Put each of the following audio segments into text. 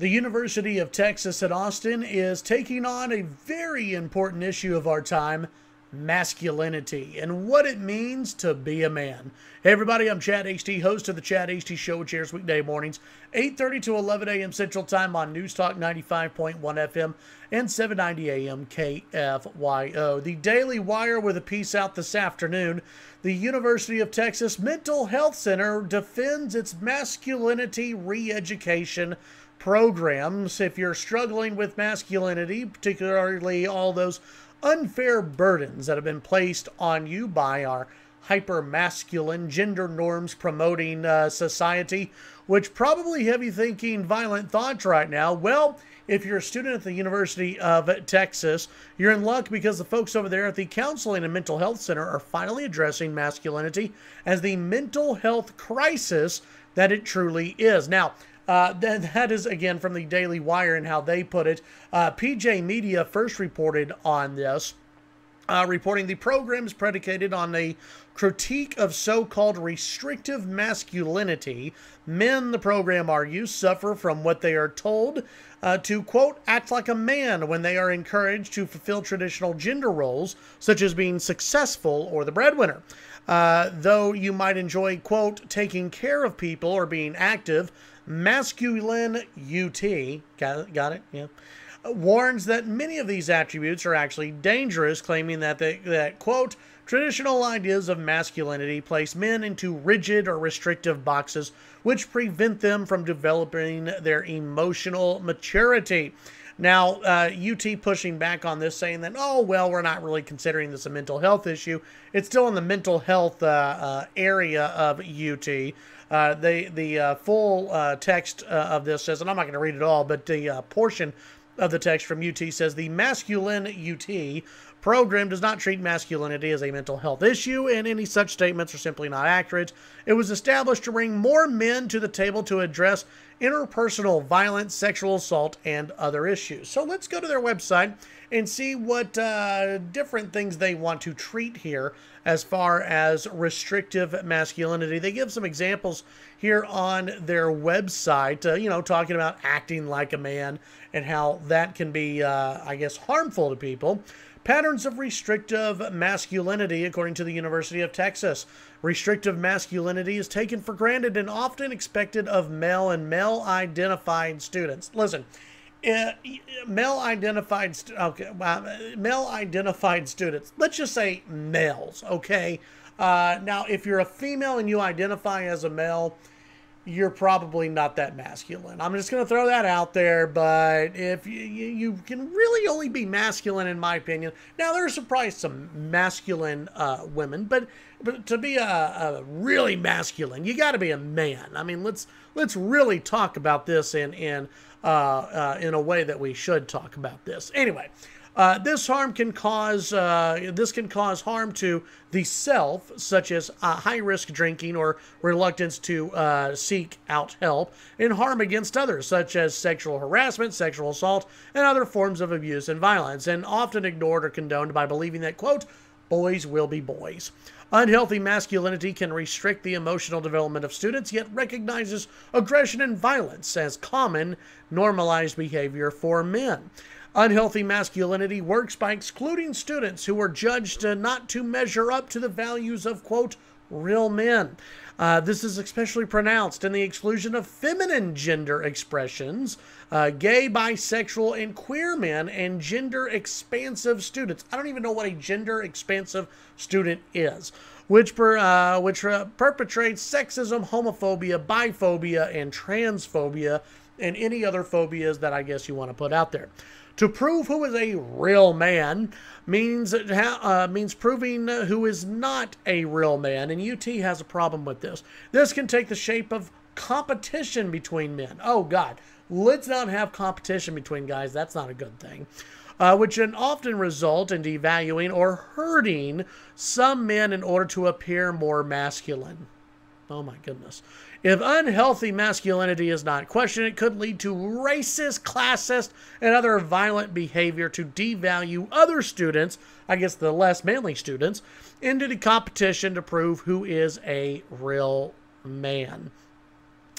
The University of Texas at Austin is taking on a very important issue of our time, masculinity, and what it means to be a man. Hey everybody, I'm Chad HT, host of the Chad HT Show, which airs weekday mornings, 8:30 to 11 a.m. Central Time on News Talk 95.1 FM and 790 a.m. KFYO. The Daily Wire with a piece out this afternoon. The University of Texas Mental Health Center defends its masculinity re-education programs. If you're struggling with masculinity, particularly all those unfair burdens that have been placed on you by our hyper-masculine, gender norms promoting society, which probably have you thinking violent thoughts right now, well, if you're a student at the University of Texas, you're in luck because the folks over there at the Counseling and Mental Health Center are finally addressing masculinity as the mental health crisis that it truly is. Now, that is, again, from the Daily Wire and how they put it. PJ Media first reported on this, reporting the program is predicated on a critique of so-called restrictive masculinity. Men, the program argues, suffer from what they are told to, quote, act like a man when they are encouraged to fulfill traditional gender roles, such as being successful or the breadwinner. Though you might enjoy, quote, taking care of people or being active, Masculinity, got it? Yeah. Warns that many of these attributes are actually dangerous, claiming that, quote, traditional ideas of masculinity place men into rigid or restrictive boxes, which prevent them from developing their emotional maturity. Now, UT pushing back on this, saying that, oh, well, we're not really considering this a mental health issue. It's still in the mental health area of UT. The full text of this says, and I'm not going to read it all, but the portion of the text from UT says, the Masculine UT program does not treat masculinity as a mental health issue, and any such statements are simply not accurate. It was established to bring more men to the table to address interpersonal violence, sexual assault, and other issues. So let's go to their website and see what different things they want to treat here as far as restrictive masculinity. They give some examples here on their website, talking about acting like a man and how that can be, I guess, harmful to people. Patterns of restrictive masculinity, according to the University of Texas. Restrictive masculinity is taken for granted and often expected of male and male-identified students. Listen, male-identified students. Let's just say males, okay? Now, if you're a female and you identify as a male, you're probably not that masculine. I'm just going to throw that out there, but if you can really only be masculine, in my opinion. Now, there's probably some masculine women, but to be a really masculine, you got to be a man. I mean, let's really talk about this in a way that we should talk about this. Anyway. This can cause harm to the self, such as high-risk drinking or reluctance to seek out help, and harm against others, such as sexual harassment, sexual assault, and other forms of abuse and violence, and often ignored or condoned by believing that, quote, boys will be boys. Unhealthy masculinity can restrict the emotional development of students, yet recognizes aggression and violence as common, normalized behavior for men. Unhealthy masculinity works by excluding students who are judged not to measure up to the values of, quote, real men. This is especially pronounced in the exclusion of feminine gender expressions, gay, bisexual, and queer men, and gender-expansive students. I don't even know what a gender-expansive student is, which perpetrates sexism, homophobia, biphobia, and transphobia, and any other phobias that I guess you want to put out there. To prove who is a real man means proving who is not a real man, and UT has a problem with this. This can take the shape of competition between men. Oh, God, let's not have competition between guys. That's not a good thing. Which can often result in devaluing or hurting some men in order to appear more masculine. Oh, my goodness. If unhealthy masculinity is not questioned, it could lead to racist, classist, and other violent behavior to devalue other students, I guess the less manly students, into the competition to prove who is a real man.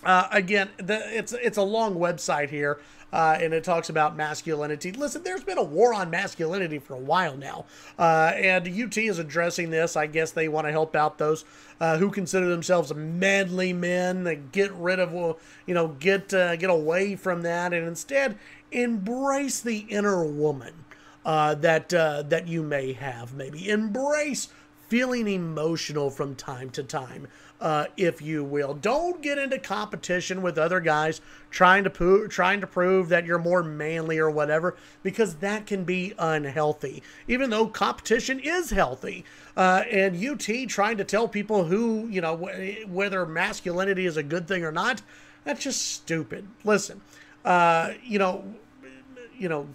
Again, it's a long website here, and it talks about masculinity. Listen, there's been a war on masculinity for a while now, and UT is addressing this. I guess they want to help out those who consider themselves manly men, that get rid of, get away from that, and instead embrace the inner woman that you may have. Maybe embrace feeling emotional from time to time, if you will. Don't get into competition with other guys trying to prove that you're more manly or whatever, because that can be unhealthy, even though competition is healthy. And UT trying to tell people who, whether masculinity is a good thing or not, that's just stupid. Listen,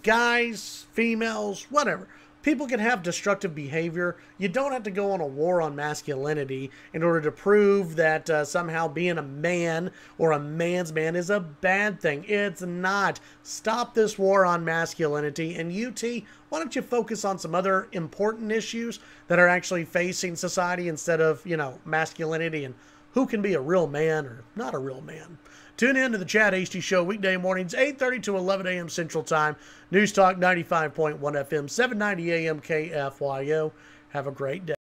guys, females, whatever. People can have destructive behavior. You don't have to go on a war on masculinity in order to prove that somehow being a man or a man's man is a bad thing. It's not. Stop this war on masculinity. And UT, why don't you focus on some other important issues that are actually facing society instead of, masculinity and who can be a real man or not a real man. Tune in to the Chad Hasty Show weekday mornings, 8:30 to 11 a.m. Central Time. News Talk 95.1 FM, 790 AM KFYO. Have a great day.